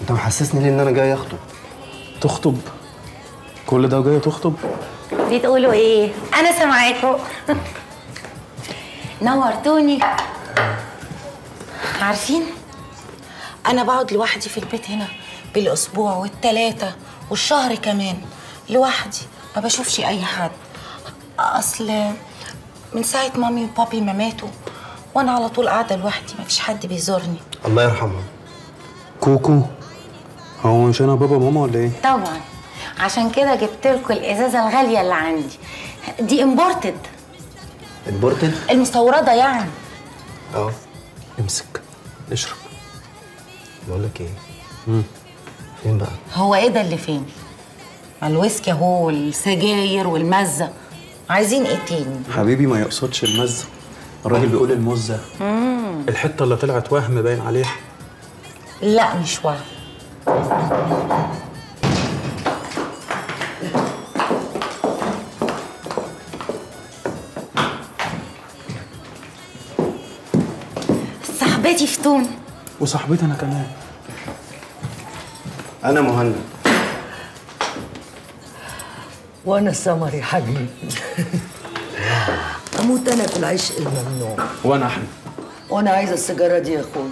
انت محسسني ليه ان انا جاي اخطب؟ تخطب؟ كل ده وجاي تخطب؟ بتقولوا ايه؟ انا سامعاكم. نورتوني. عارفين انا بقعد لوحدي في البيت هنا بالاسبوع والثلاثه والشهر كمان لوحدي، ما بشوفش اي حد. اصل من ساعه مامي وبابي ما ماتوا وانا على طول قاعده لوحدي، ما فيش حد بيزورني. الله يرحمها. كوكو، هو مش انا بابا ماما ولا ايه؟ طبعا، عشان كده جبت لكم الازازه الغاليه اللي عندي دي. امبورتد. امبورتد؟ المستورده يعني. اه. امسك اشرب. بقول لك ايه؟ فين بقى؟ هو ايه ده اللي فين؟ الويسكي اهو والسجاير والمزه، عايزين ايه تاني؟ حبيبي ما يقصدش المزه، الراجل بيقول المزه. الحته اللي طلعت وهم باين عليها. لا مش وهم. صاحبتي فتون. وصاحبتي انا كمان. انا مهند. وانا سمر يا حبيبي. اموت انا في العشق الممنوع. وانا احمد. وانا عايزه السيجاره دي يا اخويا.